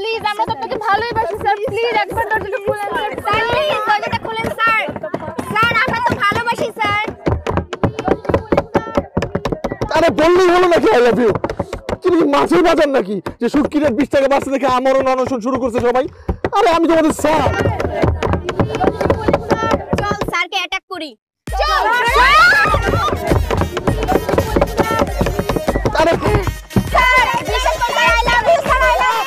Please আমরা তো আপনাকে ভালোই বাসি স্যার প্লিজ একবার দরজাটা খুলেন স্যার প্লিজ দরজাটা খুলেন স্যার স্যার আমরা তো ভালোবাসি স্যার আরে বললেই হলো নাকি আই লাভ ইউ তুমি কি মাছের বাজার নাকি যে শুটকির 20 টাকা বাঁচতে দেখে আমরণ অনশন শুরু করছে সবাই আরে আমি তোমাদের স্যার চল স্যারকে অ্যাটাক করি চল আরে স্যার বিশ্বাস করুন I love you sir I love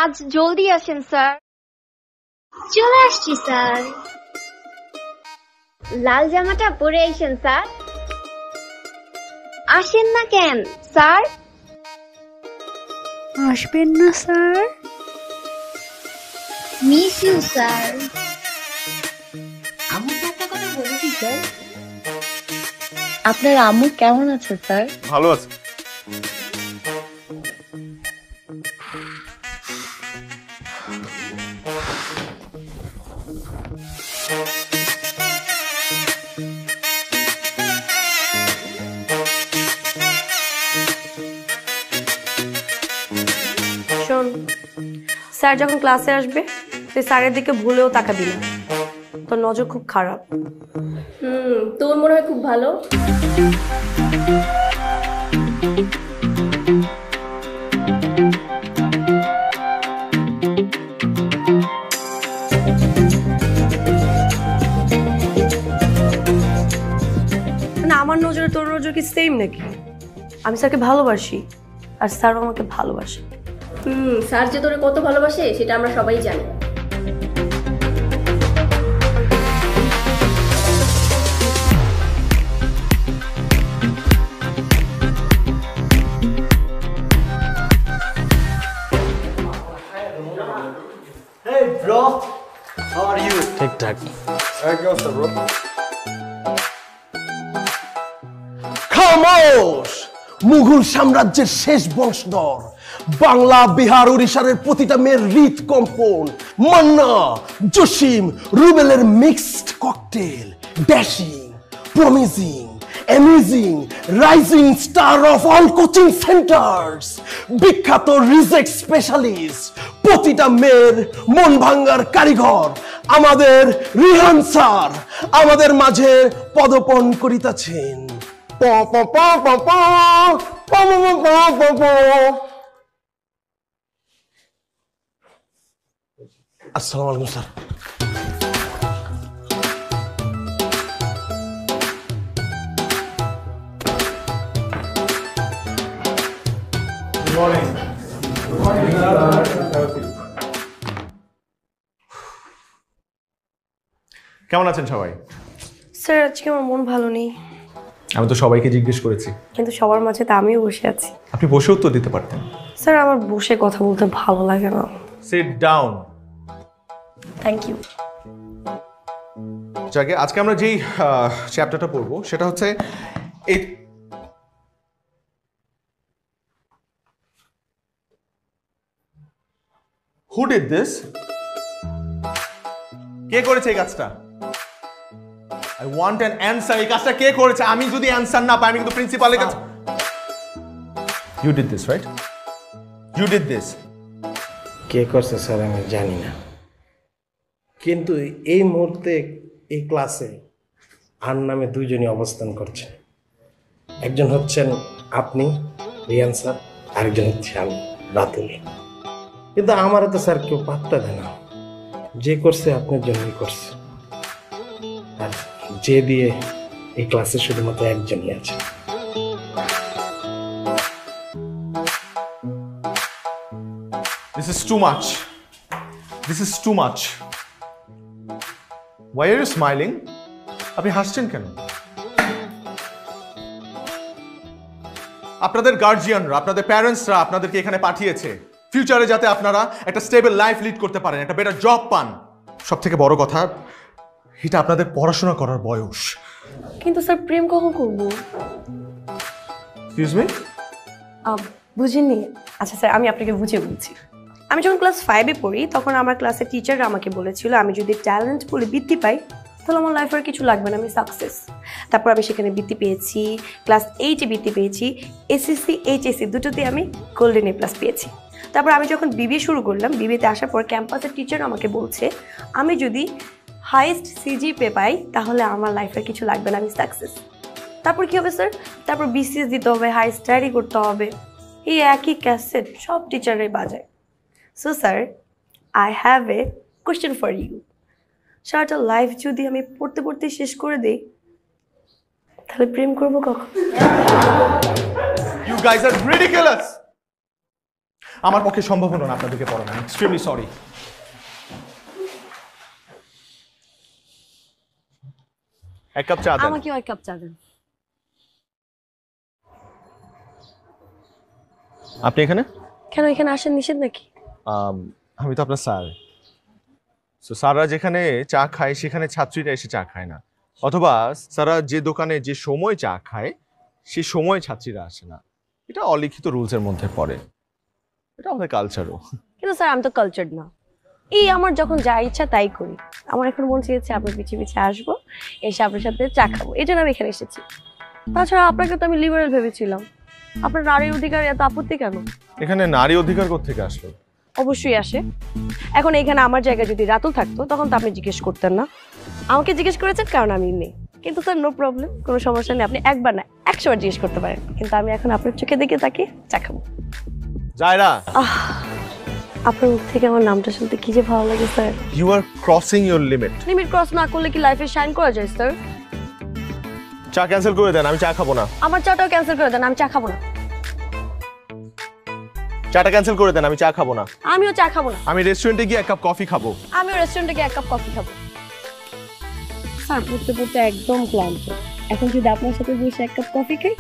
আজ জলদি আসেন স্যার চলে আসছি স্যার। লাল জামাটা পরে আইসেন স্যার আসেন না কেন স্যার? আসবেন না স্যার? Miss you sir. আম্মু তো একটা কথা বলেছি স্যার। আপনার আম্মু কেমন আছে স্যার? ভালো আছে শোন স্যার যখন ক্লাসে আসবে তুই স্যারের দিকে ভুলেও তাকাবি না তোর নজর খুব খারাপ তোর মনে হয় খুব ভালো না আমার নজরে তোর নজর কি সেম নাকি আমি স্যারকে ভালোবাসি আর স্যারও আমাকে ভালোবাসে স্যার যে তোরে কত ভালোবাসে সেটা আমরা সবাই জানি Hey bro, how are you? ঠিকঠাক কি অবস্থা bro? খামোশ মুঘল সাম্রাজ্যের শেষ বংশধর বাংলা বিহার উড়িষ্যার প্রতিটা মেয়ের হৃদকম্পন মান্না জসিম রুবেলের mixed cocktail dashing promising amazing rising star of all coaching centres বিখ্যাত রিজেক্ট স্পেশালিস্ট প্রতিটা মেয়ের মন ভাঙ্গার কারিগর আমাদের রিহান স্যার আমাদের মাঝে পদপন করিতেছেন আসসালামু আলাইকুম sir Good morning. Good morning. কেমন আছেন সবাই? স্যার আজকে আমার মন ভালো নেই আমি তো সবাইকে জিজ্ঞেস করেছি কিন্তু সবার মাঝে তো আমিও বসে আছি আপনি বসে উত্তর দিতে পারতেন স্যার আমার বসে কথা বলতে ভালো লাগে না সিট ডাউন থ্যাংক ইউ যাকে আজকে আমরা যেই চ্যাপ্টারটা পড়বো সেটা হচ্ছে এই Who did this? কে করেছে এই কাজটা? I want an answer. এই কাজটা কে করেছে? আমি যদি অ্যানসার না পাই আমি কিন্তু প্রিন্সিপালের কাছে You did this, right? You did this. কে করছে স্যার আমি জানি না কিন্তু এই মুহূর্তে এই ক্লাসে আর নামে দুইজনই অবস্থান করছে একজন হচ্ছেন আপনি রিয়ান স্যার আরেকজন হচ্ছে আমি রাতুল কিন্তু আমারও তো স্যার কেউ পাত্তা দেয় না যে করছে আপনার জন্যই করছে আর যে দিয়ে এই ক্লাসে শুধুমাত্র একজনই আছে This is too much. This is too much. Why are you smiling? আপনি হাসছেন কেন? আপনাদের গার্জিয়ানরা আপনাদের প্যারেন্টসরা আপনাদেরকে এখানে পাঠিয়েছে ফিউচারে যাতে আপনারা একটা স্টেবল লাইফ লিড করতে পারেন একটা বেটার জব পান সবথেকে বড় কথা এটা আপনাদের পড়াশোনা করার বয়স কিন্তু স্যার প্রেম কখন করবো? Excuse me? বুঝিনি। আচ্ছা স্যার, আমি আপনাকে বুঝিয়ে বলছি। আমি যখন ক্লাস 5-এ পড়ি তখন আমার ক্লাসের টিচাররা আমাকে বলেছিল আমি যদি ট্যালেন্ট বলে বৃত্তি পাই তাহলে আমার লাইফে আর কিছু লাগবে না, আমি সাকসেস। তারপর আমি সেখানে বৃত্তি পেয়েছি, ক্লাস 8-এ বৃত্তি পেয়েছি, এসএসসি এইচএসসি দুটোতে আমি গোল্ডেন এ প্লাস পেয়েছি। তারপর আমি যখন বিবিএ শুরু করলাম, বিবিএতে আসার পর ক্যাম্পাসের টিচার আমাকে বলছে আমি যদি হাইয়েস্ট সিজিপিএ পাই তাহলে আমার লাইফে কিছু লাগবে না, আমি সাকসেস। তারপর কী হবে স্যার? তারপর বিসিএস দিতে হবে, হাই স্টাডি করতে হবে, এই একই ক্যাসেট সব টিচাররাই বাজায়। So sir, I have a question for you. সারাটা লাইফ যদি আমি পড়তে পড়তে শেষ করে দিই তাহলে প্রেম করবো কখন? You guys are ridiculous. আমার পক্ষে সম্ভব হলো না আপনাদেরকে পড়ানো। I am extremely sorry. এক কাপ চা দেন। আমাকে এক কাপ চা দেন। আপনি এখানে? কেন এখানে আসেন নিষেধ নাকি? আমি তো আপনার স্যার। সো স্যাররা যেখানে চা খায় সেখানে ছাত্রীরা এসে চা খায় না, অথবা স্যাররা যে দোকানে যে সময় চা খায় সেই সময় ছাত্রীরা আসে না। এটা অলিখিত রুলসের মধ্যে পড়ে, এটা আমাদের কালচারও। কিন্তু স্যার আমি তো কালচার্ড না, এই আমার যখন যা ইচ্ছা তাই করি। আমার এখন মন চেয়েছে আপনার পিছিয়ে পিছিয়ে আসবো, এসে আপনার সাথে চা খাবো, এই জন্য আমি এখানে এসেছি। তাছাড়া আপনাকে তো আমি লিবারেল ভেবেছিলাম, আপনার নারীর অধিকার এত আপত্তি কেন? এখানে নারী অধিকার কোত্থেকে আসলো? অবশ্যই আসে। এখন এখানে আমার জায়গায় যদি রাতুল থাকতো তখন তো আপনি জিজ্ঞেস করতেন না, আমাকে জিজ্ঞেস করেছেন কারণ আমি মেয়ে। কিন্তু স্যার নো প্রবলেম, কোনো সমস্যা নেই, আপনি একবার না 100 বার জিজ্ঞেস করতে পারেন, কিন্তু আমি এখন আপনার চোখে দেখে তাকিয়ে চা খাবো। জায়রা, আপনার মুখ থেকে আমার নামটা শুনতে কি যে ভালো লাগে sir. You are crossing your limit. Limit cross না করলে কি লাইফে শাইন করা যায় স্যার? চা ক্যান্সেল করে দেন, আমি চা খাবো না। আমার চাটাও ক্যান্সেল করে দেন, আমি চা খাবো না। চাটা ক্যান্সেল করে দেন, আমি চা খাবো না। আমিও চা খাবো না। আমি রেস্টুরেন্টে গিয়ে এক কাপ কফি খাবো। আমিও রেস্টুরেন্টে গিয়ে 1 কাপ কফি খাবো। স্যার পড়তে পড়তে একদম ক্লান্ত, এখন যদি আপনার সাথে বসে 1 কাপ কফি খাই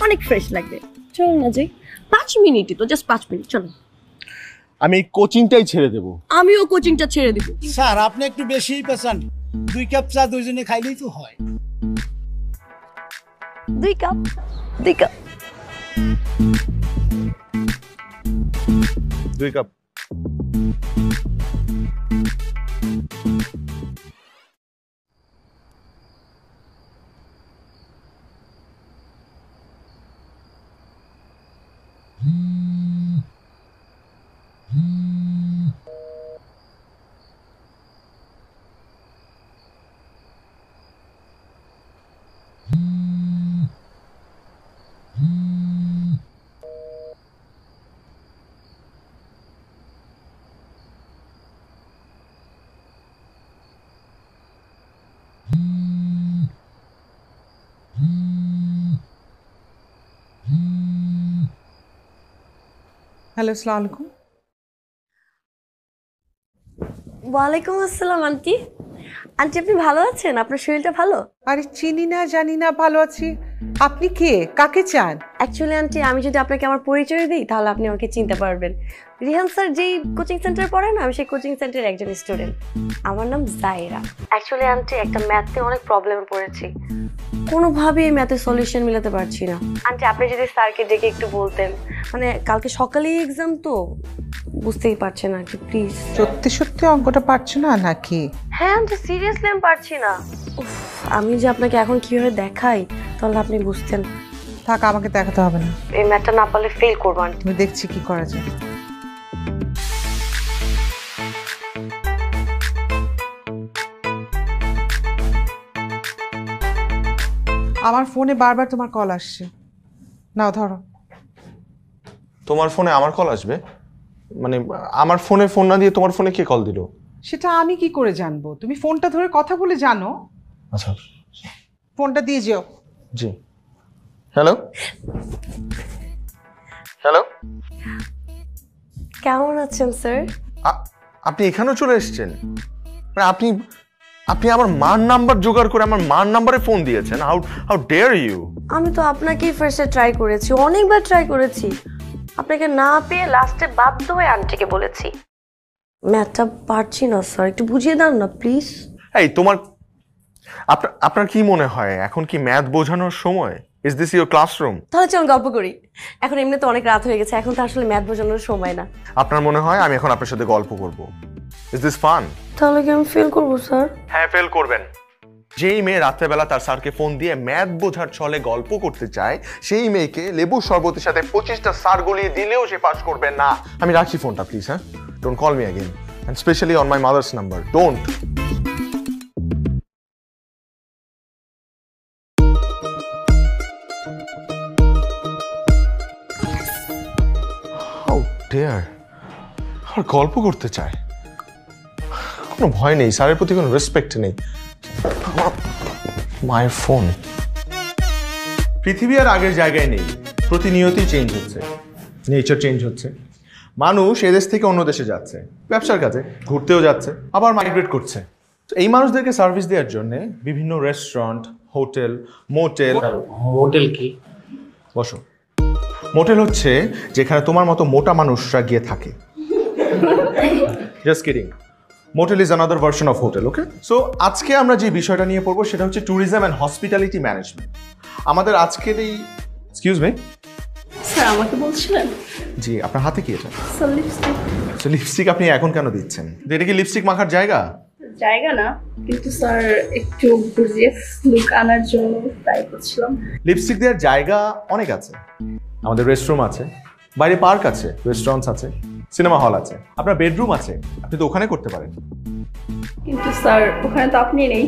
অনেক ফ্রেশ লাগবে। চলুন না যাই, 5 মিনিটই তো, জাস্ট 5 মিনিট, চলুন। আমি এই কোচিংটাই ছেড়ে দেবো। আমিও কোচিংটা ছেড়ে দিব। স্যার আপনি একটু বেশিই পেছান, 2 কাপ চা দুইজনে খাইলেই তো হয়। 2 কাপ 2 কাপ 2 কাপ। হ্যালো, আসসালামু আলাইকুম। ওয়ালাইকুম আসসালাম আন্টি। আন্টি আপনি ভালো আছেন? আপনার শরীরটা ভালো? আরে চিনি না জানি না, ভালো আছি। আপনি কে, কাকে চান? অ্যাকচুয়ালি আন্টি আমি যদি আপনাকে আমার পরিচয় দিই তাহলে আপনি আমাকে চিনতে পারবেন। রিহান স্যার যেই কোচিং সেন্টার পড়ে না, আমি সেই কোচিং সেন্টারের একজন স্টুডেন্ট। আমার নাম জায়রা। অ্যাকচুয়ালি আন্টি একটা ম্যাথে অনেক প্রবলেমে পড়েছি, কোনোভাবেই ম্যাথের সলিউশন মিলাতে পারছি না। আন্টি আপনি যদি স্যারকে ডেকে একটু বলতেন, মানে কালকে সকালেই এক্সাম তো বুঝতেই পারছেন না, একটু প্লিজ। সত্যি সত্যি অঙ্কটা পারছো না নাকি? হ্যাঁ আন্টি সিরিয়াসলি আমি পারছি না। আমি যে আপনাকে এখন কিভাবে দেখাই তাহলে আপনি বুঝতেন। থাক, আমাকে দেখাতে হবে না, এই ম্যাথটা না পারলে ফেল করবো আন্টি। আমি দেখছি কি করা যায়। আমার ফোনে বারবার তোমার কল আসছে, নাও ধরো। তোমার ফোনে আমার কল আসবে? মানে আমার ফোনে ফোন না দিয়ে তোমার ফোনে কে কল দিল? সেটা আমি কি করে জানবো? তুমি ফোনটা ধরে কথা বলে জানো। আচ্ছা ফোনটা দিয়ে যেও। জি। হ্যালো হ্যালো, কেমন আছেন স্যার? আপনি এখানেও চলে এসেছেন? মানে আপনি আপনি আমার মার নাম্বার জোগাড় করে আমার মার নাম্বারে ফোন দিয়েছেন? How dare you! আমি তো আপনাকেই ফার্স্টে ট্রাই করেছি, অনেকবার ট্রাই করেছি, আপনাকে না পেয়ে লাস্টে বাধ্য হয়ে আন্টিকে বলেছি। ম্যাথটা পারছি না স্যার, একটু বুঝিয়ে দাও না প্লিজ। এই আপনার কি মনে হয় এখন কি ম্যাথ বোঝানোর সময়? Is this your classroom? তাহলে চল গল্প করি। এখন এমনি তো অনেক রাত হয়ে গেছে, এখন তো আসলে ম্যাথ বোঝানোর সময় না। আপনার মনে হয় আমি এখন আপনার সাথে গল্প করব? Is this fun? তাহলে কি আমি ফেল করবো স্যার? হ্যাঁ, ফেল করবেন। যেই মেয়ে রাত্রেবেলা তার স্যারকে ফোন দিয়ে ম্যাথ বোঝার ছলে গল্প করতে চায়, সেই মেয়েকে লেবু শরবতের সাথে 25টা স্যার গলিয়ে দিলেও সে পাস করবে না। আমি রাখছি ফোনটা, প্লিজ। হ্যাঁ, don't call me again, and specially on my mother's number, don't. How dare! আর গল্প করতে চায়, কোনো ভয় নেই, স্যারের প্রতি কোনো রেসপেক্ট নেই। মায়ের ফোন। পৃথিবী আর আগের জায়গায় নেই, প্রতিনিয়তই চেঞ্জ হচ্ছে, নেচার চেঞ্জ হচ্ছে। মানুষ এদেশ থেকে অন্য দেশে যাচ্ছে ব্যবসার কাজে, ঘুরতেও যাচ্ছে, আবার মাইগ্রেট করছে। এই মানুষদেরকে সার্ভিস দেওয়ার জন্য বিভিন্ন রেস্টুরেন্ট, হোটেল, মোটেল। মোটেল কি? বসো। মোটেল হচ্ছে যেখানে তোমার মতো মোটা মানুষরা গিয়ে থাকে। Just kidding. Motel is another version of hotel, okay? So আজকে আমরা যে বিষয়টা নিয়ে পড়বো সেটা হচ্ছে ট্যুরিজম অ্যান্ড হসপিটালিটি ম্যানেজমেন্ট। আমাদের আজকের এই, এক্সকিউজ মি স্যার, আমাকে বলছিলেন? জি, আপনার হাতে কি এটা? Sir, lipstick. সো লিপস্টিক আপনি এখন কেন দিচ্ছেন? এটা কি লিপস্টিক মাখার জায়গা? জায়গা না, কিন্তু স্যার একটু গর্জিয়াস লুক আনার জন্য ট্রাই করছিলাম। লিপস্টিক দেওয়ার জায়গা অনেক আছে। আমাদের রেস্টরুম আছে, বাইরে পার্ক আছে, রেস্টুরেন্টস আছে, সিনেমা হল আছে, আপনার বেডরুম আছে, আপনি তো ওখানে করতে পারেন। কিন্তু স্যার ওখানে তো আপনি নেই।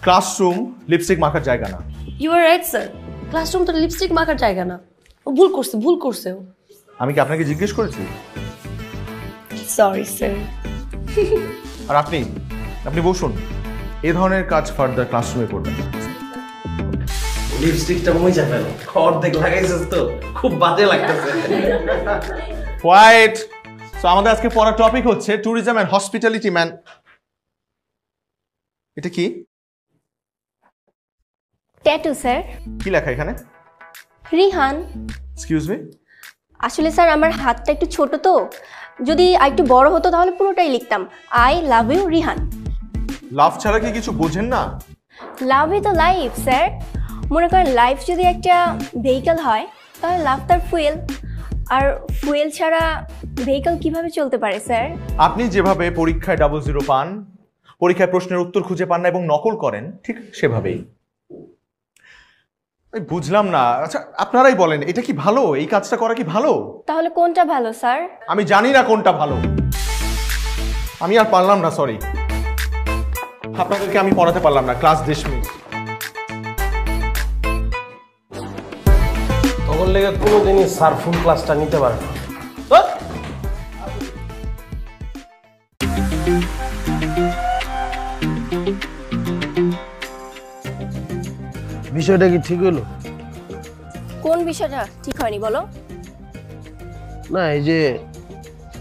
ক্লাসরুম লিপস্টিক মাখার জায়গা না। You are right sir, classroom তো লিপস্টিক মাখার জায়গা না। ও ভুল করছে ও। আমি কি আপনাকে জিজ্ঞেস করেছি? Sorry sir. আর আপনি বসুন, এই ধরনের কাজ ফার্দার ক্লাসরুমে করবেন। লিপস্টিকটা মুছে ফেল, অর্ধেক লাগাইছিস তো, খুব বাজে লাগতেছে। হোয়াইট। সো আমাদের আজকে পড়ার টপিক হচ্ছে ট্যুরিজম অ্যান্ড হসপিটালিটি ম্যান। এটা কি? Tattoo sir. কি লেখা এখানে? রিহান। Excuse me? আসলে স্যার আমার হাতটা একটু ছোট তো, যদি আরেকটু বড় হতো তাহলে পুরোটাই লিখতাম আই লাভ ইউ রিহান। লাভ ছাড়া কি কিছু বোঝেন না? Love is the life sir. মনে করেন লাইফ যদি একটা ভেহিকল হয় তাহলে লাভ তার ফুয়েল, আর ফুয়েল ছাড়া ভেহিকল কিভাবে চলতে পারে স্যার? আপনি যেভাবে পরীক্ষায় 00 পান, পরীক্ষায় প্রশ্নের উত্তর খুঁজে পান না এবং নকল করেন, ঠিক সেভাবেই। বুঝলাম না। আচ্ছা আপনারাই বলেন, এটা কি ভালো? এই কাজটা করা কি ভালো? তাহলে কোনটা ভালো স্যার? আমি জানি না কোনটা ভালো। আমি আর পারলাম না, সরি। আপনাদেরকে আমি পড়াতে পারলাম না, ক্লাস ডিসমিস। তখন লেগে কোনোদিনই স্যার ফুল ক্লাসটা নিতে পারে না। বিষয়টা কি ঠিক হলো? কোন বিষয়টা ঠিক হয়নি বলো? না, এই যে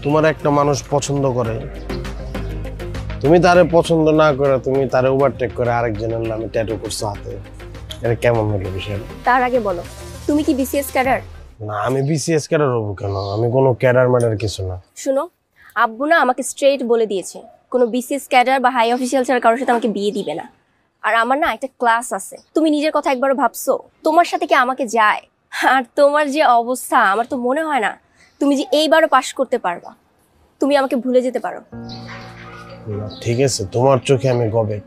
তোমার একটা মানুষ পছন্দ করে, তুমি তারে পছন্দ না করে তুমি তারে ওভারটেক করে আরেকজনের নামে ট্যাটু করছো হাতে, এটা কেমন হলো বিষয়টা? তার আগে বলো, তুমি কি বিসিএস ক্যাডার? না, আমি বিসিএস ক্যাডার হবো কেন? আমি কোনো ক্যাডার ম্যাডার কিছু না। শুনো, আব্বু না আমাকে স্ট্রেট বলে দিয়েছে কোনো বিসিএস ক্যাডার বা হাই অফিসিয়াল ছাড়া কারোর সাথে আমাকে বিয়ে দিবে না। আর আমার না একটা ক্লাস আছে, তুমি নিজের কথা একবারও ভাবছো? তোমার সাথে কি আমাকে যায়? আর তোমার যে অবস্থা, আমার তো মনে হয় না তুমি যে এইবারও পাশ করতে পারবা। তুমি আমাকে ভুলে যেতে পারো। ঠিক আছে, তোমার চোখে আমি গবেট,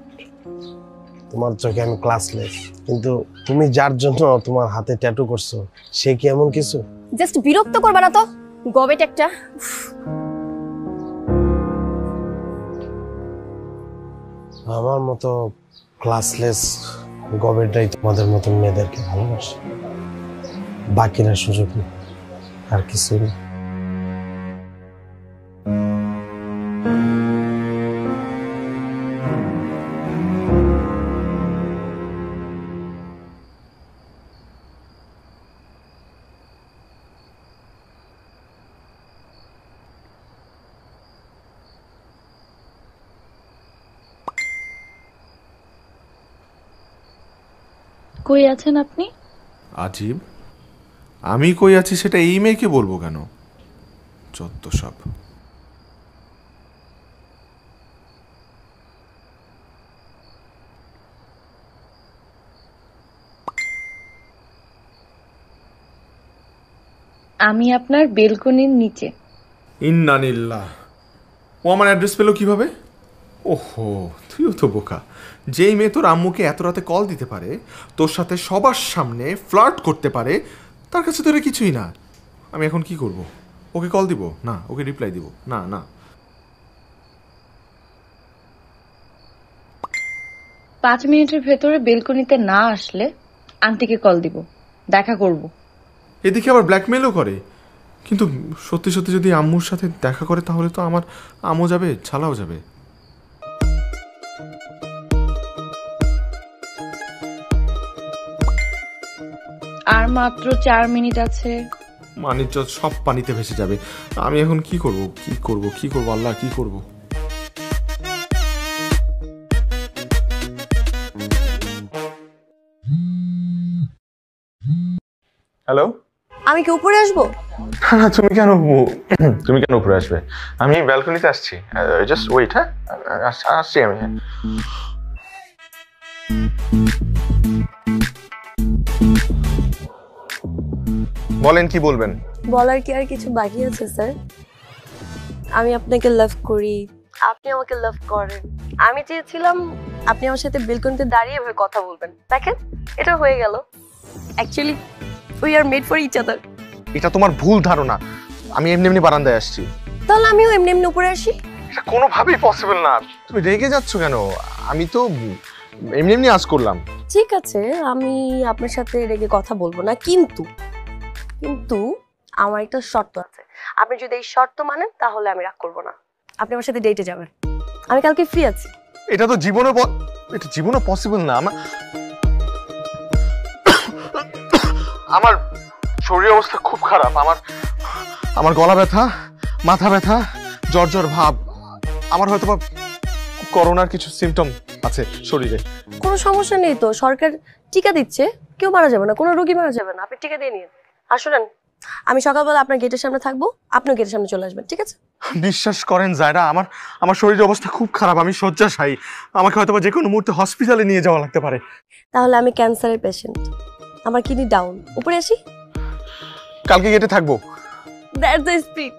তোমার চোখে আমি ক্লাসলেস, কিন্তু তুমি যার জন্য তোমার হাতে ট্যাটু করছো সে কি এমন কিছু? জাস্ট বিরক্ত করবা না তো, গবেট একটা। আমার মতো ক্লাসলেস গবেটাই তোমাদের মতো মেয়েদেরকে ভালোবাসে, বাকিরা সুযোগ নেই, আর কিছু নেই। কই আছেন আপনি? আজীব, আমি কই আছি সেটা এই মেয়েকে বলবো কেন? যত সব। আমি আপনার বেলকনির নিচে। ইন্নানিল্লাহ। ও আমার অ্যাড্রেস পেলো কিভাবে? ওহো, তুইও তো বোকা। যেই মেয়ে তোর আম্মুকে এত রাতে কল দিতে পারে, তোর সাথে সবার সামনে ফ্লার্ট করতে পারে, তার কাছে তো এটা কিছুই না। আমি এখন কি করব? ওকে কল দিব না, ওকে রিপ্লাই দিব না? না, 5 মিনিটের ভেতরে বেলকনিতে না আসলে আন্টিকে কল দিব, দেখা করব। এদিকে আবার ব্ল্যাকমেলও করে। কিন্তু সত্যি সত্যি যদি আম্মুর সাথে দেখা করে তাহলে তো আমার আম্মু যাবে, ছালাও যাবে। আর মাত্র 4 মিনিট আছে। মানিজ্জত সব পানিতে ভেসে যাবে। আমি এখন কি করব? কি করব? কি করব? আল্লাহ, কি করব? হ্যালো, আমি কি উপরে আসবো? তুমি কেন উপরে আসবে? আমি ব্যালকনিতে আসছি। Just wait. হ্যাঁ, আসছি আমি। বলেন, কি বলবেন? বলার কি আর কিছু বাকি আছে স্যার? আমি আপনাকে লাভ করি, আপনি আমাকে লাভ করেন। আমি চেয়েছিলাম আপনি আমার সাথে বেলকনিতে দাঁড়িয়ে এভাবে কথা বলবেন। দেখেন, এটা হয়ে গেল। Actually we are made for each other. এটা তোমার ভুল ধারণা। আমি এমনি এমনি বারান্দায় আসছি। তাহলে আমিও এমনি এমনি উপরে আসি? এটা কোনোভাবেই পসিবল না। তুমি রেগে যাচ্ছ কেন? আমি তো এমনি এমনি আজ করলাম। ঠিক আছে, আমি আপনার সাথে রেগে কথা বলবো না, কিন্তু কিন্তু আমার একটা শর্ত আছে। আপনি যদি এই শর্ত মানেন তাহলে আমি রাগ করবো না। আপনি আমার সাথে ডেটে যাবেন। আমি কালকে ফ্রি আছি। এটা তো জীবনে পসিবল না। আমার শরীর অবস্থা খুব খারাপ। আমার গলা ব্যথা, মাথা ব্যথা, জ্বর ভাব। আমার হয়তো করোনার কিছু সিমটম আছে শরীরে। কোনো সমস্যা নেই তো, সরকার টিকা দিচ্ছে, কেউ মারা যাবে না, কোনো রোগী মারা যাবে না। আপনি টিকা দিয়ে নিন। আর শুনেন, আমি সকালবেলা আপনার গেটের সামনে থাকবো, আপনিও গেটের সামনে চলে আসবেন, ঠিক আছে? বিশ্বাস করেন জায়রা, আমার শরীরের অবস্থা খুব খারাপ। আমি শয্যাশায়ী। আমাকে হয়তো যে কোনো মুহূর্তে হসপিটালে নিয়ে যাওয়া লাগতে পারে। তাহলে আমি ক্যান্সারের পেশেন্ট, আমার কিডনি ডাউন। উপরে আসি? কালকে গেটে থাকবো। That's the spirit.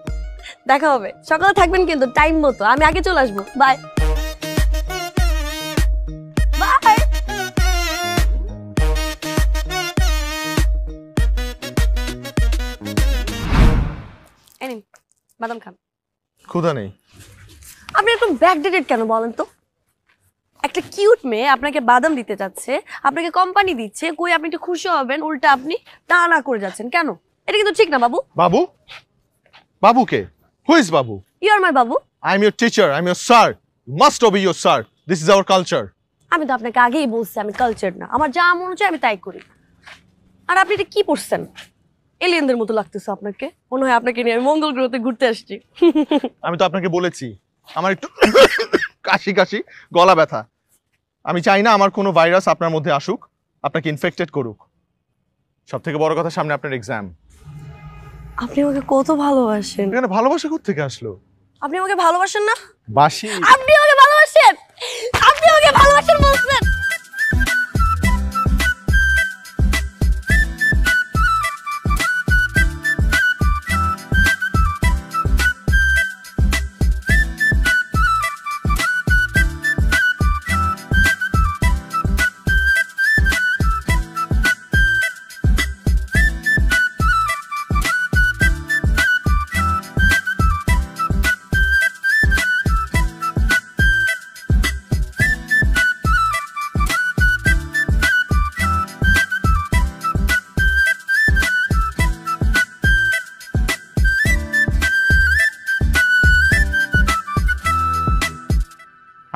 দেখা হবে। সকালে থাকবেন কিন্তু টাইম মতো। আমি আগে চলে আসবো। Bye bye. এনিন বাদাম খান। ক্ষুধা নেই। আপনি একটু ব্যাকডেটেড কেন বলেন তো? একটা কিউট মেয়ে আপনাকে বাদাম দিতে যাচ্ছে, আপনাকে কোম্পানি দিচ্ছে, কই আপনি একটু খুশি হবেন, উল্টা আপনি টানা করে যাচ্ছেন কেন? এটা কিন্তু ঠিক না বাবু। বাবু? বাবু কে? Who is Babu? You are my babu. I am your teacher, I am your sir. You must obey your sir. This is our culture. আমি তো আপনাকে আগেই বলছি আমি কালচার না, আমার যা মনে চায় আমি তাই করি। আর আপনি এটা কি পড়ছেন? এলিয়েনদের মতো লাগতেছে আপনাকে। মনে হয় আপনাকে নিয়ে আমি মঙ্গল গ্রহতে ঘুরতে আসছি। আমি তো আপনাকে বলেছি আমার একটু কাশি গলা ব্যথা। আমি চাই না আমার কোনো ভাইরাস আপনার মধ্যে আসুক, আপনাকে ইনফেক্টেড করুক। সব থেকে বড় কথা, সামনে আপনার এক্সাম। আপনি আমাকে কত ভালোবাসেন। এখানে ভালোবাসা কোত্থেকে আসলো? আপনি আমাকে ভালোবাসেন না? বাসি। আপনি আমাকে ভালোবাসেন, আপনি আমাকে ভালোবাসেন বলছেন।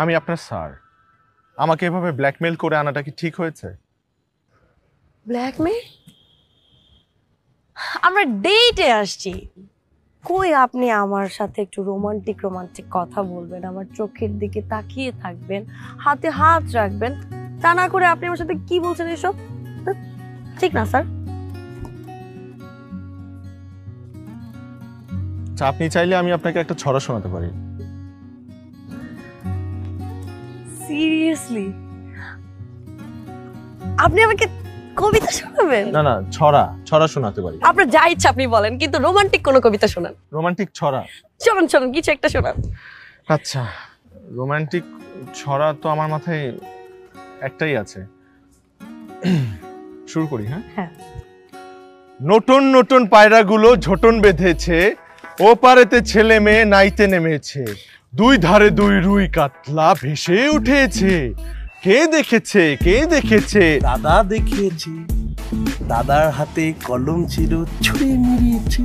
আমি আপনার স্যার। আমাকে এভাবে ব্ল্যাকমেল করে আনাটা কি ঠিক হয়েছে? ব্ল্যাকমেল? আমরা ডেটে আসছি, কই আপনি আমার সাথে একটু রোমান্টিক কথা বলবেন, আমার চোখের দিকে তাকিয়ে থাকবেন, হাতে হাত রাখবেন। তা না করে আপনি আমার সাথে কি বলছেন এসব? ঠিক না স্যার। আপনি চাইলে আমি আপনাকে একটা ছড়া শোনাতে পারি। সিরিয়াসলি? আপনি আমাকে কবিতা শোনাবেন? না না, ছড়া ছড়া শোনাতে পারি। আপনার যা ইচ্ছা আপনি বলেন, কিন্তু রোমান্টিক কোনো কবিতা শোনান। রোমান্টিক ছড়া? শোনান শোনান, কিছু একটা শোনান। আচ্ছা, রোমান্টিক ছড়া তো আমার মাথায় একটাই আছে, শুরু করি। হ্যাঁ হ্যাঁ। নতুন নতুন পায়রাগুলো ঝোটন বেঁধেছে, ও পারেতে ছেলে মেয়ে নাইতে নেমেছে, দুই ধারে দুই রুই কাতলা ভেসে উঠেছে, কে দেখেছে কে দেখেছে? দাদা দেখিয়েছে, দাদার হাতে কলম ছিল, ছুঁয়ে মিরিয়েছে,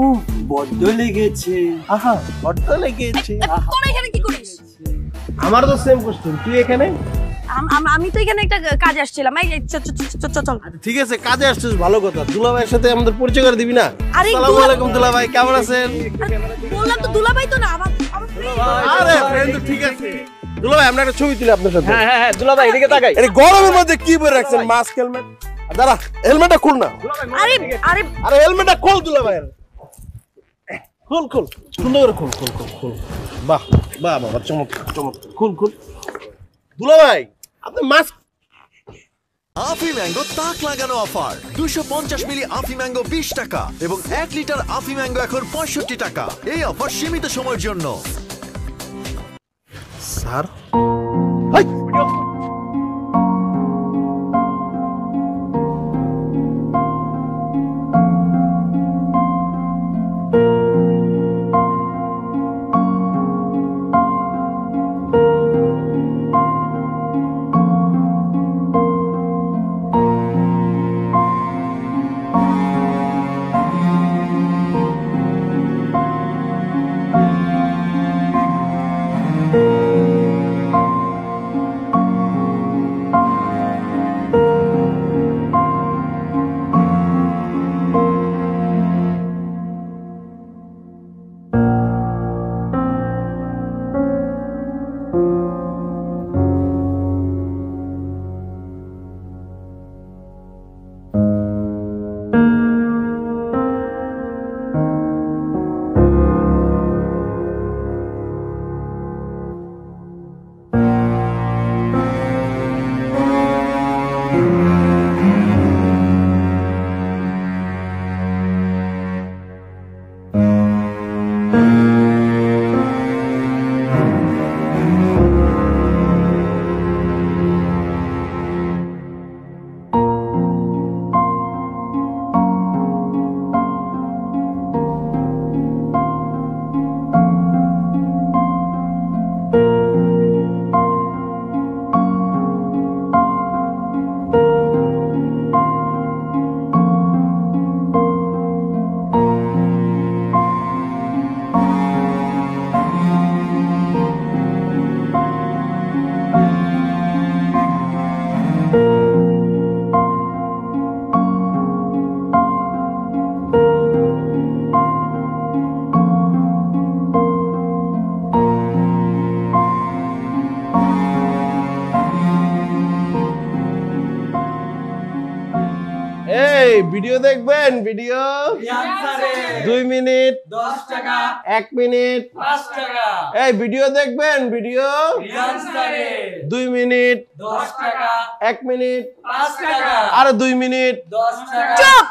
ও বড্ড লেগেছে, আহা বড্ড লেগেছে। তোরা এখানে কি করিস? আমার তো সেম কোশ্চেন, তুই এখানে? আমি তো এখানে একটা কাজে আসছিলাম। এই চল। ঠিক আছে, কাজে আসছিস, ভালো কথা। দুলাভাইয়ের সাথে আমাদের পরিচয় করে দিবি না? আরে আসসালামু আলাইকুম দুলাভাই, কেমন আছেন? বললাম তো দুলাভাই তো না, আমার আরে ফ্রেন্ড, ঠিক আছে দুলাভাই, আমরা একটা ছবি তুলি আপনার সাথে। হ্যাঁ দুলাভাই এদিকে তাকাই। আরে গরমের মধ্যে কি পরে রাখছেন? Mask, helmet. দাঁড়া, হেলমেটটা খুল না। আরে আরে আরে হেলমেটটা খোল দুলাভাই, খুল সুন্দর করে খুল। বাহ বাবা, চমৎকার খুল দুলাভাই, আপনি মাস্ক। আফি ম্যাঙ্গো তাক লাগানো অফার, 250 মিলি আফি ম্যাঙ্গো 20 টাকা এবং 1 লিটার আফি ম্যাঙ্গো এখন 65 টাকা। এই অফার সীমিত সময়ের জন্য। স্যার, ভিডিও দেখবেন? ভিডিও 2 মিনিট 10 টাকা, 1 মিনিট 5 টাকা। এই ভিডিও দেখবেন? ভিডিও 2 মিনিট 10 টাকা, 1 মিনিট 5 টাকা, আর 2 মিনিট 10 টাকা। চুপ!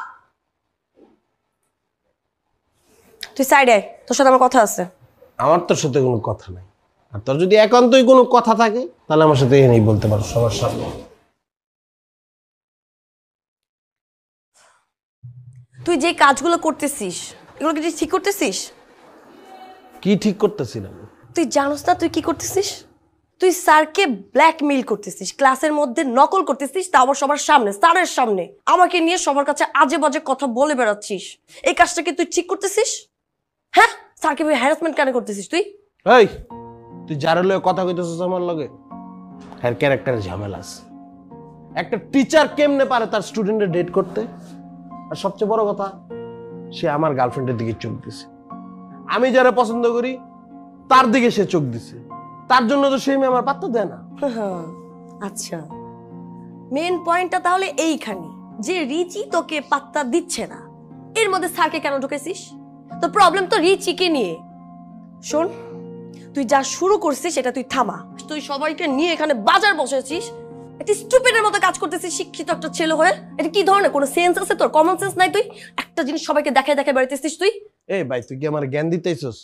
তুই সাইডে, তোর সাথে আমার কথা আছে। আমার তোর সাথে কোনো কথা নাই, আর তোর যদি একান্তই কোনো কথা থাকে তাহলে আমার সাথে এনেই বলতে পারো সবার সামনে। তুই যে কাজগুলো করতেছিস, এগুলো কি তুই ঠিক করতেছিস? কি ঠিক করতেছিলাম? তুই জানোস না তুই কি করতেছিস? তুই স্যারকে ব্ল্যাকমেইল করতেছিস, ক্লাসের মধ্যে নকল করতেছিস, তা আবার সবার সামনে, স্যারের সামনে আমাকে নিয়ে সবার কাছে আজে বাজে কথা বলে বেড়াচ্ছিস। এই কাজটা কি তুই ঠিক করতেছিস? হ্যাঁ, স্যারকে হ্যারাসমেন্ট কেন করতেছিস তুই? এই তুই যার লগে কথা কইতেছিস আমার লগে, এর ক্যারেক্টারে ঝামেলা আছে। একটা টিচার কেমনে পারে তার স্টুডেন্টের ডেট করতে? আর সবচেয়ে বড় কথা, সে আমার গার্লফ্রেন্ডের দিকে চোখ দিছে। আমি যারা পছন্দ করি তার দিকে সে চোখ দিছে, তার জন্য তো সে আমার পাত্তা দেয় না। আচ্ছা, মেন পয়েন্টটা তাহলে এইখানে, যে রিচি তোকে পাত্তা দিচ্ছে না, এর মধ্যে স্যারকে কেন ঢুকেছিস? তো প্রবলেম তো রিচিকে নিয়ে। শোন, তুই যা শুরু করছিস সেটা তুই থামা। তুই সবাইকে নিয়ে এখানে বাজার বসেছিস, একটা স্টুপিডের মতো কাজ করতেছিস শিক্ষিত একটা ছেলে হয়ে। এটা কি ধরনের কোনো সেন্স আছে তোর? কমন সেন্স নাই? তুই একটা জিনিস সবাইকে দেখায় দেখায় বেড়াইতেছিস তুই। এই ভাই তুই কি আমার জ্ঞান দিতেছিস?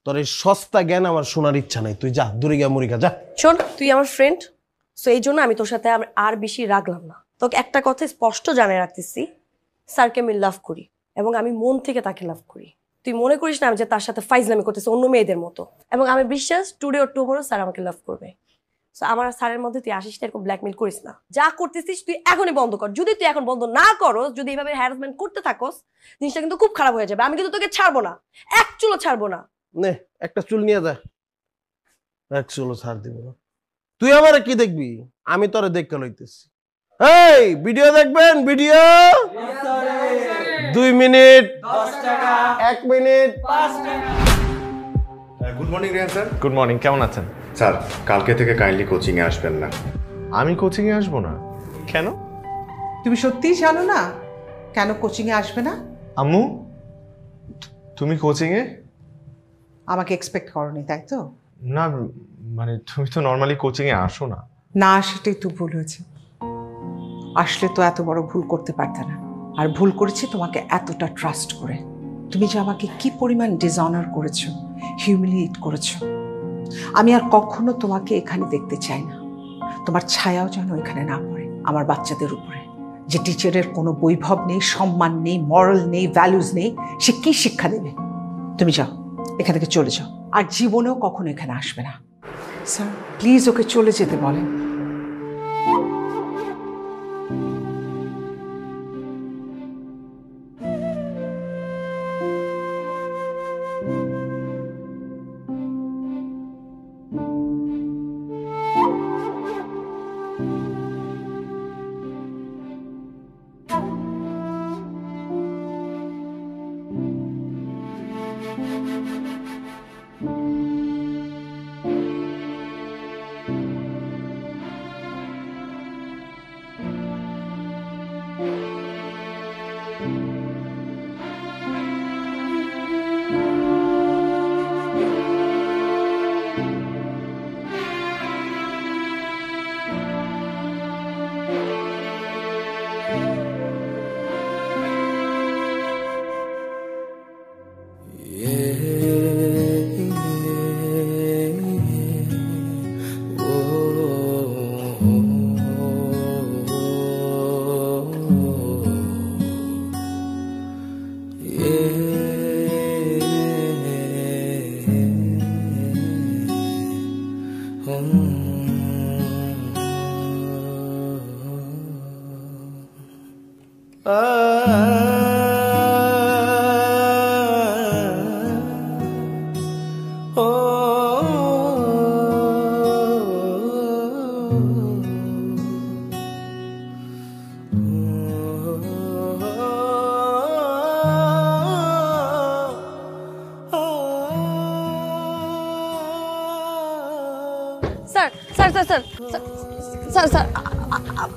তোর এই সস্তা জ্ঞান আমার শোনার ইচ্ছা নাই, তুই যা দূরে গিয়া মুড়ি খা যা। শোন, তুই আমার ফ্রেন্ড, সো এই জন্য আমি তোর সাথে আর বেশি রাগলাম না। তোকে একটা কথা স্পষ্ট জানিয়ে রাখতেছি, স্যারকে আমি লাভ করি এবং আমি মন থেকে তাকে লাভ করি। তুই মনে করিস না আমি যে তার সাথে ফাইজলামি করতেছি অন্য মেয়েদের মতো। এবং আমি বিশ্বাস টুডে অর টুমরো স্যার আমাকে লাভ করবে। সো আমার স্যারের মধ্যে তুই আসিস না, এরকম ব্ল্যাকমেল করিস না। যা করতেছিস তুই এখনই বন্ধ কর। যদি তুই এখন বন্ধ না করস, যদি এইভাবে হ্যারাসমেন্ট করতে থাকস, জিনিসটা কিন্তু খুব খারাপ হয়ে যাবে। আমি কিন্তু তোকে ছাড়বো না, এক চুলও ছাড়বো না। নে একটা চুল নিয়ে যা, এক চুলও ছাড় দিব না। তুই আমার কি দেখবি? আমি তোরে দেখতে লইতেছি। এই ভিডিও দেখবেন? ভিডিও 2 মিনিট 10 টাকা, 1 মিনিট 5 টাকা। Good morning Riyan sir. Good morning, কেমন আছেন? স্যার কালকে থেকে কাইন্ডলি কোচিংয়ে আসবেন না। আমি কোচিংয়ে আসবো না কেন? তুমি সত্যিই জানো না কেন কোচিংয়ে আসবে না? আম্মু তুমি কোচিংয়ে? আমাকে এক্সপেক্ট করনি তাই তো? না মানে তুমি তো নর্মালি কোচিংয়ে আসো না। না আসাটাই তো ভুল হয়েছে। আসলে তো এত বড় ভুল করতে পারতে না। আর ভুল করেছি তোমাকে এতটা ট্রাস্ট করে। তুমি যে আমাকে কি পরিমাণ ডিসঅনার করেছো, হিউমিলিয়েট করেছো। আমি আর কখনো তোমাকে এখানে দেখতে চাই না। তোমার ছায়াও যেন এখানে না পড়ে আমার বাচ্চাদের উপরে। যে টিচারের কোনো বৈভব নেই, সম্মান নেই, মরাল নেই, ভ্যালুজ নেই, সে কি শিক্ষা দেবে? তুমি যাও, এখান থেকে চলে যাও। আর জীবনেও কখনো এখানে আসবে না। স্যার প্লিজ ওকে চলে যেতে বলেন।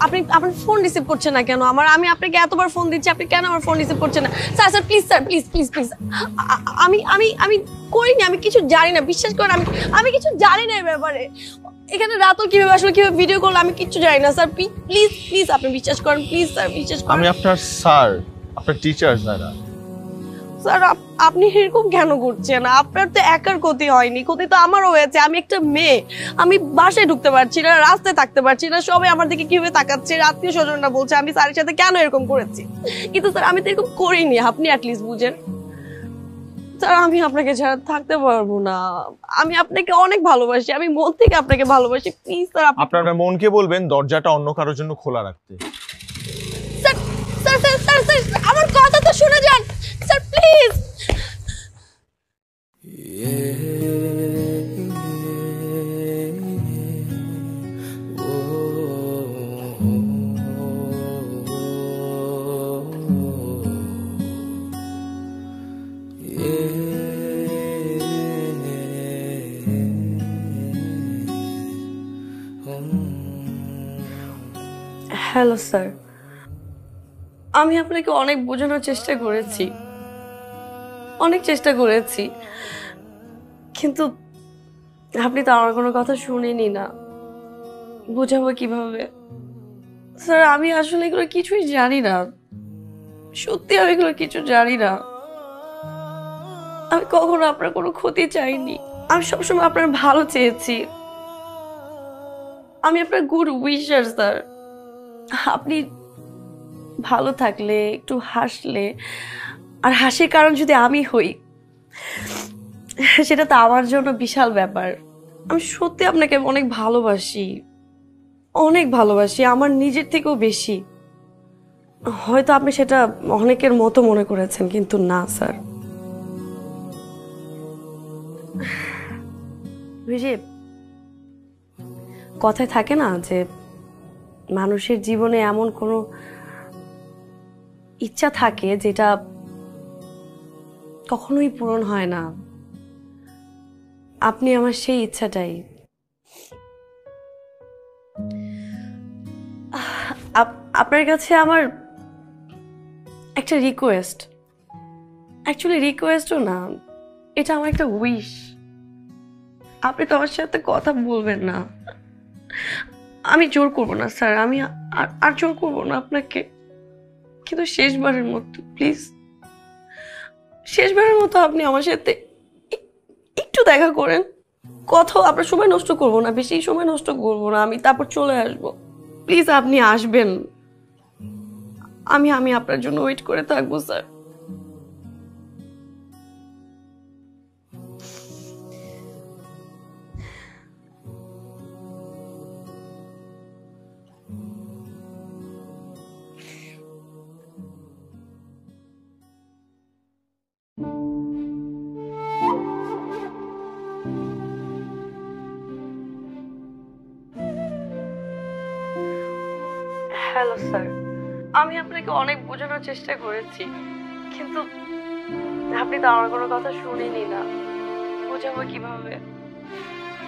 আপনি আপনার ফোন রিসিভ করছেন না কেন? আমি আপনাকে এতবার ফোন দিচ্ছি, আপনি কেন আমার ফোন রিসিভ করছেন না? Sir please sir, please please please. আমি করিনি, আমি কিছু জানি না, বিশ্বাস করেন আমি কিছু জানি না এই ব্যাপারে। এখানে রাতও কিভাবে আসলে, কিভাবে ভিডিও কল, আমি কিচ্ছু জানি না স্যার। প্লিজ প্লিজ আপনি বিশ্বাস করেন, প্লিজ স্যার বিশ্বাস করেন। আমি আপনার স্যার, আপনার টিচার দাদা। স্যার আপনি এরকম কেন করছেন? আপনার তো একার ক্ষতি হয়নি, ক্ষতি তো আমারও হয়েছে। আমি একটা মেয়ে, আমি বাসায় ঢুকতে পারছি না, রাস্তায় থাকতে পারছি না, সবাই আমার দিকে কিভাবে তাকাচ্ছে, আত্মীয় স্বজনরা বলছে আমি স্যারের সাথে কেন এরকম করেছি। কিন্তু স্যার আমি তো এরকম করিনি, আপনি অ্যাটলিস্ট বুঝেন। স্যার আমি আপনাকে ছাড়া থাকতে পারবো না, আমি আপনাকে অনেক ভালোবাসি, আমি মন থেকে আপনাকে ভালোবাসি। প্লিজ স্যার আপনার মনকে বলবেন দরজাটা অন্য কারোর জন্য খোলা রাখতে। স্যার স্যার স্যার স্যার আমার কথা তো শুনে যান স্যার প্লিজ। হ্যালো স্যার, আমি আপনাকে অনেক বোঝানোর চেষ্টা করেছি, অনেক চেষ্টা করেছি, কিন্তু আপনি তো আমার কোনো কথা শুনেনি না। বোঝাবো কিভাবে? স্যার আমি আসলে এগুলো কিছুই জানি না, সত্যি আমি এগুলো কিছু জানি না। আমি কখনো আপনার কোনো ক্ষতি চাইনি, আমি সবসময় আপনার ভালো চেয়েছি। আমি আপনার গুড উইশার স্যার। আপনি ভালো থাকলে, একটু হাসলে, আর হাসির কারণ যদি আমি হই, সেটা তো আমার জন্য বিশাল ব্যাপার। আমি সত্যি আপনাকে অনেক ভালোবাসি, অনেক ভালোবাসি, আমার নিজের থেকেও বেশি। হয়তো আপনি সেটা অনেকের মতো মনে করেছেন, কিন্তু না স্যার। বুঝি কথায় থাকে না যে মানুষের জীবনে এমন কোনো ইচ্ছা থাকে যেটা কখনোই পূরণ হয় না। আপনি আমার সেই ইচ্ছাটাই। আপনার কাছে আমার একটা রিকোয়েস্ট, অ্যাকচুয়ালি রিকোয়েস্টও না, এটা আমার একটা উইশ। আপনি তো আমার সাথে কথা বলবেন না, আমি জোর করবো না স্যার, আমি আর জোর করবো না আপনাকে, কিন্তু শেষবারের মতো প্লিজ, শেষবারের মতো আপনি আমার সাথে একটু দেখা করেন। কথা আপনার সময় নষ্ট করবো না, বেশি সময় নষ্ট করবো না, আমি তারপর চলে আসবো। প্লিজ আপনি আসবেন, আমি আপনার জন্য ওয়েট করে থাকবো স্যার। হ্যালো স্যার, আমি আপনাকে অনেক বোঝানোর চেষ্টা করেছি, কিন্তু আপনি তো আমার কোনো কথা শুনেনি না, বোঝাবো কিভাবে?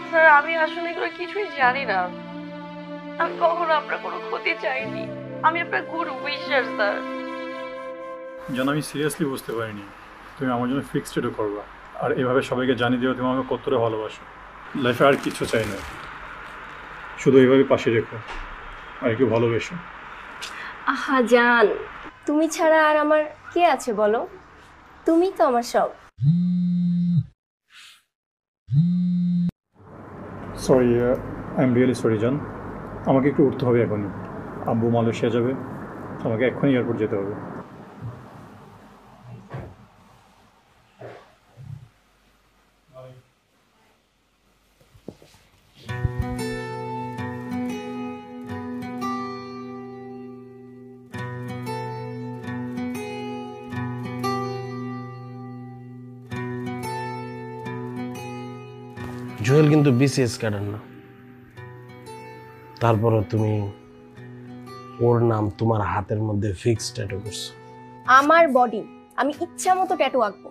স্যার আমি আসলে এগুলো কিছুই জানি না, আমি কখনো আপনার কোনো ক্ষতি চাইনি, আমি আপনার গুড উইশার স্যার। যেন আমি সিরিয়াসলি বুঝতে পারিনি তুমি আমার জন্য ফিক্সড ডেটও করবা, আর এভাবে সবাইকে জানিয়ে দিও তুমি আমাকে কতটা ভালোবাসো। লাইফে আর কিছু চাই না, শুধু এইভাবে পাশে রেখো আর একটু ভালোবেসো। আহা জান, তুমি ছাড়া আর আমার কে আছে বলো? তুমি তো আমার সব। Sorry, I am really sorry জান, আমাকে একটু উঠতে হবে এখনই। আব্বু মালয়েশিয়া যাবে, আমাকে এক্ষুনি এয়ারপোর্ট যেতে হবে। জুয়েল কিন্তু বিসিএস ক্যাডার না, তারপরও তুমি ওর নাম তোমার হাতের মধ্যে ফিক্স ট্যাটু করছো। আমার বডি, আমি ইচ্ছা মতো ট্যাটু আঁকবো।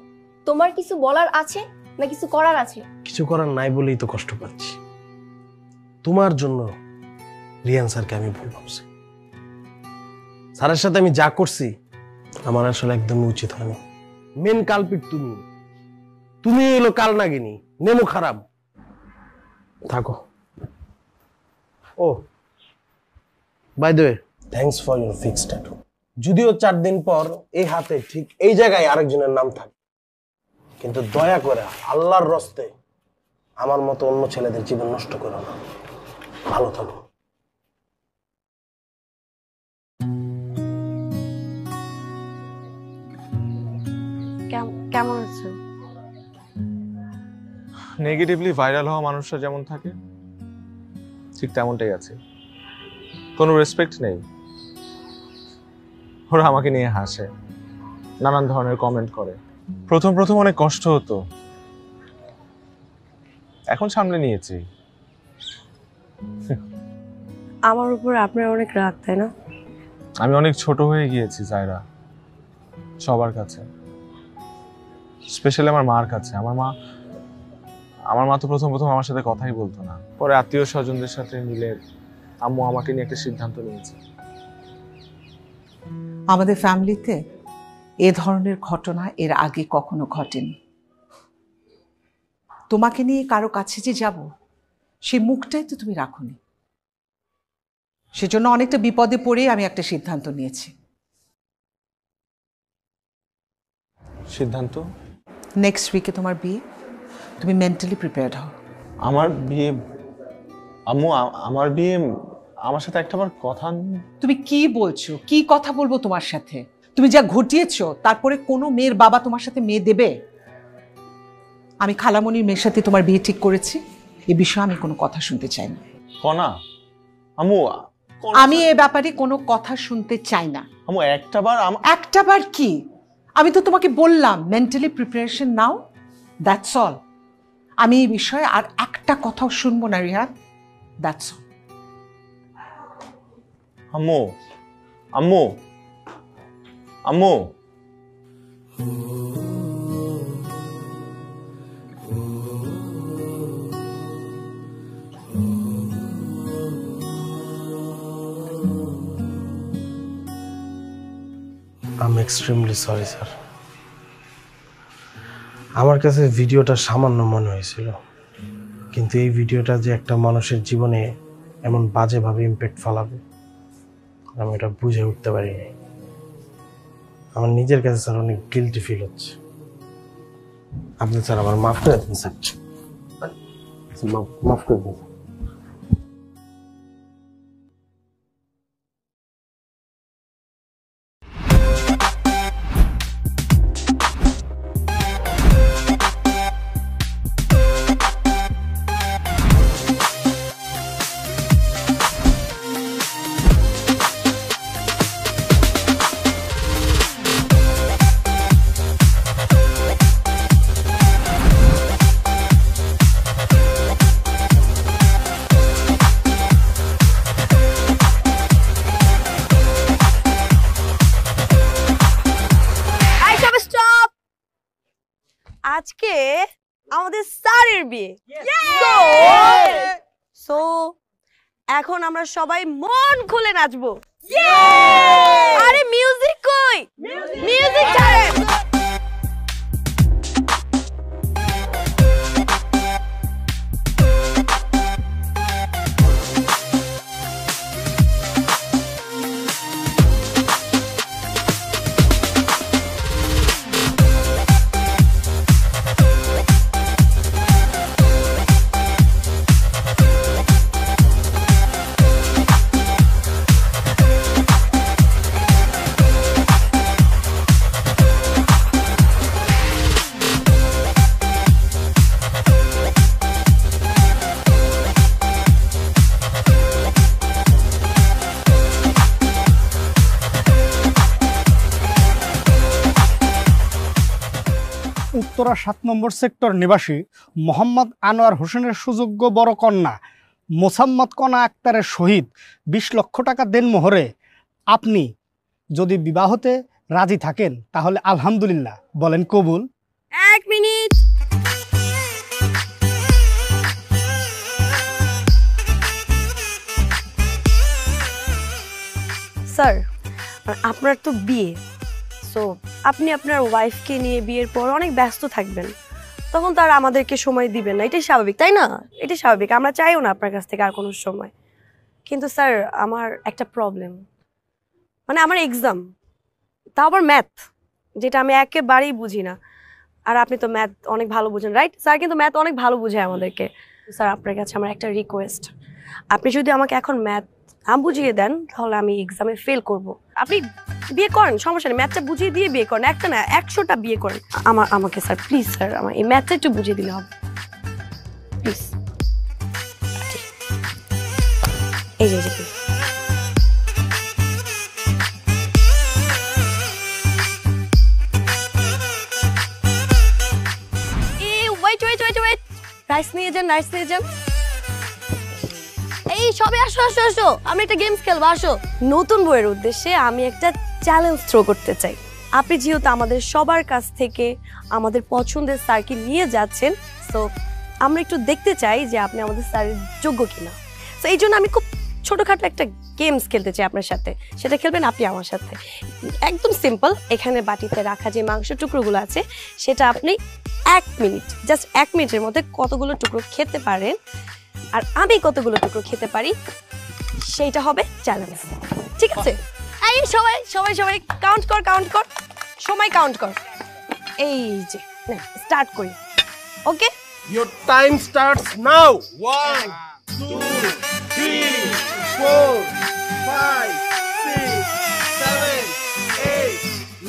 তোমার কিছু বলার আছে না কিছু করার আছে? কিছু করার নাই বলেই তো কষ্ট পাচ্ছি। তোমার জন্য রিয়ান স্যারকে আমি ভুল ভাবছি। স্যারের সাথে আমি যা করছি আমার আসলে একদমই উচিত হয়নি। মেন কালপিট তুমি এলো কাল নাগিনি, নেমো খারাপ। থাকো। Oh by the way, thanks for your fixed tattoo. যদিও 4 দিন পর এই হাতে ঠিক এই জায়গায় আরেকজনের নাম থাকে, কিন্তু দয়া করে আল্লাহর রস্তে আমার মতো অন্য ছেলেদের জীবন নষ্ট করো না। ভালো থাকো। কেমন আছো? নেগেটিভলি ভাইরাল হওয়া মানুষরা যেমন থাকে ঠিক তেমনটাই আছে। কোনো রেসপেক্ট নেই। ওরা আমাকে নিয়ে হাসে, নানান ধরনের কমেন্ট করে। প্রথম অনেক কষ্ট হতো, এখন সামলে নিয়েছি। আমার উপর আপনার অনেক রাগ, তাই না? আমি অনেক ছোট হয়ে গিয়েছি জায়রা, সবার কাছে, স্পেশালি আমার মার কাছে। আমার মা তো প্রথম আমার সাথে কথাই বলতো না। পরে আত্মীয় স্বজনদের সাথে মিলে আম্মু আমাকে নিয়ে একটা সিদ্ধান্ত নিয়েছে। আমাদের ফ্যামিলিতে এ ধরনের ঘটনা এর আগে কখনো ঘটেনি। তোমাকে নিয়ে কারো কাছে যে যাব, সেই মুখটাই তো তুমি রাখোনি। সেজন্য অনেকটা বিপদে পড়ে আমি একটা সিদ্ধান্ত নিয়েছি। সিদ্ধান্ত? নেক্সট উইকে তোমার বিয়ে, তুমি মেন্টালি প্রিপেয়ার্ড হও। আমার বিয়ে? আম্মু আমার বিয়ে, আমার সাথে একটাবার কথা। তুমি কি বলছো? কি কথা বলবো তোমার সাথে? তুমি যা ঘটিয়েছো, তারপরে কোনো মেয়ের বাবা তোমার সাথে মেয়ে দেবে? আমি খালামণির মেয়ের সাথে তোমার বিয়ে ঠিক করেছি, এ বিষয়ে আমি কোনো কথা শুনতে চাই না। কনা আম্মু, আমি এ ব্যাপারে কোনো কথা শুনতে চাই না। আম্মু একটাবার। একটাবার কি? আমি তো তোমাকে বললাম mentally preparation now, that's all. আমি এই বিষয়ে আর একটা কথাও শুনবো না রিহান, দ্যাটস অল। আম্মু আম্মু আম্মু I'm extremely sorry, স্যার। আমার কাছে ভিডিওটা সামান্য মনে হয়েছিল, কিন্তু এই ভিডিওটা যে একটা মানুষের জীবনে এমন বাজেভাবে ইমপ্যাক্ট ফেলাবে আমি এটা বুঝে উঠতে পারিনি। আমার নিজের কাছে স্যার অনেক গিল্টি ফিল হচ্ছে। আপনি স্যার আমার মাফ করে দিন স্যার, মাফ করে দিন। আজকে আমাদের স্যারের বিয়ে, সো এখন আমরা সবাই মন খুলে নাচবো। আরে মিউজিক কই? মিউজিক ছাড়েন। উত্তরা ৭ নম্বর সেক্টর নিবাসী মোহাম্মদ আনোয়ার হোসেনের সুযোগ্য বড় কন্যা মোসাম্মদ কনা আক্তারের সহিত ২০ লক্ষ টাকা দেনমোহরে আপনি যদি বিবাহতে রাজি থাকেন তাহলে আলহামদুলিল্লাহ বলেন কবুল। ১ মিনিট। স্যার, আপনার তো বিয়ে, সো আপনি আপনার ওয়াইফকে নিয়ে বিয়ের পর অনেক ব্যস্ত থাকবেন, তখন তো আর আমাদেরকে সময় দিবেন না, এটাই স্বাভাবিক, তাই না? এটাই স্বাভাবিক, আমরা চাইও না আপনার কাছ থেকে আর কোনো সময়। কিন্তু স্যার আমার একটা প্রবলেম, মানে আমার এক্সাম, তাও আবার ম্যাথ, যেটা আমি একেবারেই বুঝি না। আর আপনি তো ম্যাথ অনেক ভালো বুঝেন, রাইট? স্যার কিন্তু ম্যাথ অনেক ভালো বুঝায় আমাদেরকে। স্যার আপনার কাছে আমার একটা রিকোয়েস্ট, আপনি যদি আমাকে এখন ম্যাথ বুঝিয়ে দেন তাহলে আমি এক্সামে ফেল করব। আপনি বিয়ে করেন, সমস্যা নেই, ম্যাথটা বুঝিয়ে দিয়ে বিয়ে করেন, একটা না ১০০টা বিয়ে করেন। আমাকে স্যার প্লিজ, স্যার আমার এই ম্যাথটা একটু বুঝিয়ে দিলে হবে প্লিজ। এই যে রাইস নিয়ে যান, রাইস নিয়ে যান। এই সবে আসো আসো আসো, আমি একটা গেমস খেলবো, আসো। নতুন বইয়ের উদ্দেশ্যে আমি একটা চ্যালেঞ্জ থ্রো করতে চাই। আপনি যেহেতু আমাদের সবার কাছ থেকে আমাদের পছন্দের স্যারকে নিয়ে যাচ্ছেন, সো আমরা একটু দেখতে চাই যে আপনি আমাদের স্যারের যোগ্য কিনা। সো এই জন্য আমি খুব ছোটখাটো একটা গেমস খেলতে চাই আপনার সাথে, সেটা খেলবেন আপনি আমার সাথে। একদম সিম্পল, এখানে বাটিতে রাখা যে মাংস টুকরোগুলো আছে সেটা আপনি 1 মিনিট, জাস্ট 1 মিনিটের মধ্যে কতগুলো টুকরো খেতে পারেন আর আমি কতগুলো টুকরো খেতে পারি সেইটা হবে চ্যালেঞ্জ, ঠিক আছে? এই সবাই সবাই সবাই কাউন্ট কর, সময় কাউন্ট কর। এই যে স্টার্ট করি, ওকে? Your time starts now. 1, 2, 3, 4, 5, 6, 7, 8,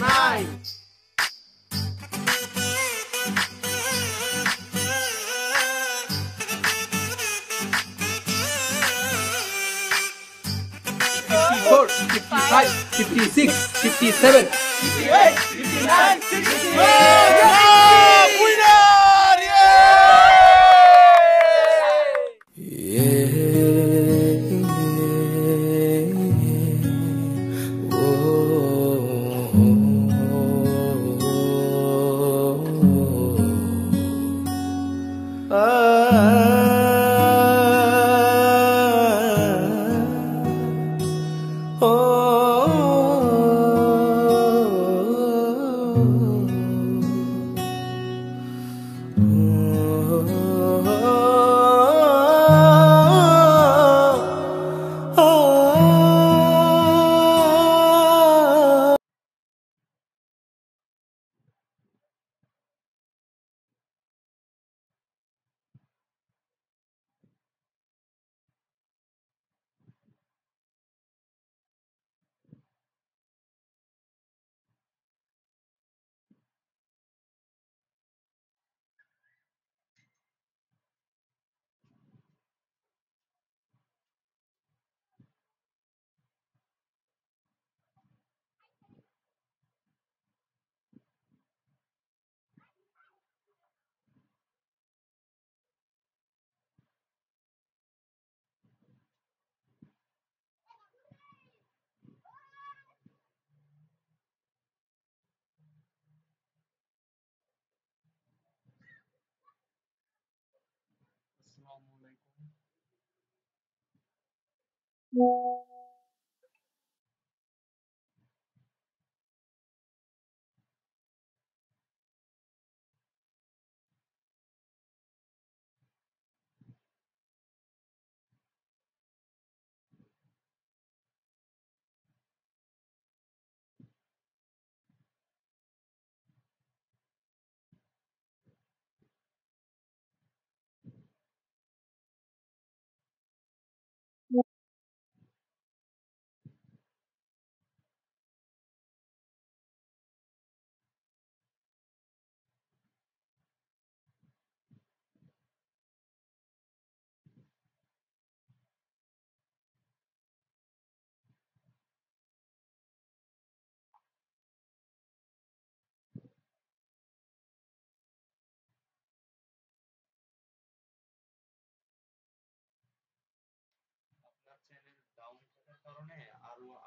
9. Fifty-four, 55, 56, 57, 58, 59,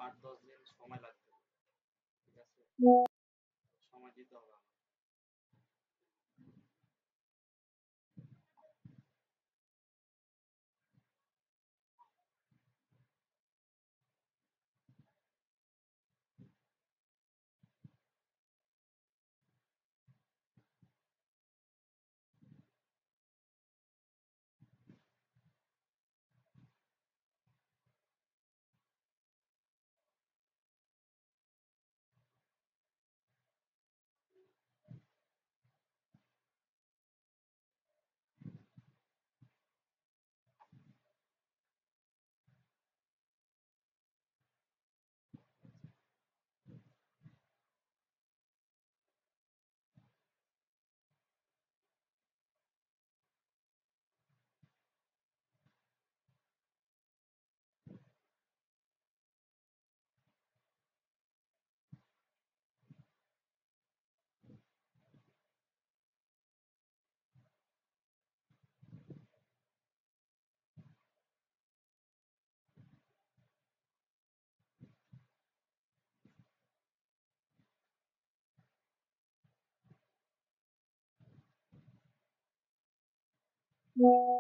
8-10 দিন সময় লাগবে, ঠিক আছে? সময় দিতে হবে। Yeah.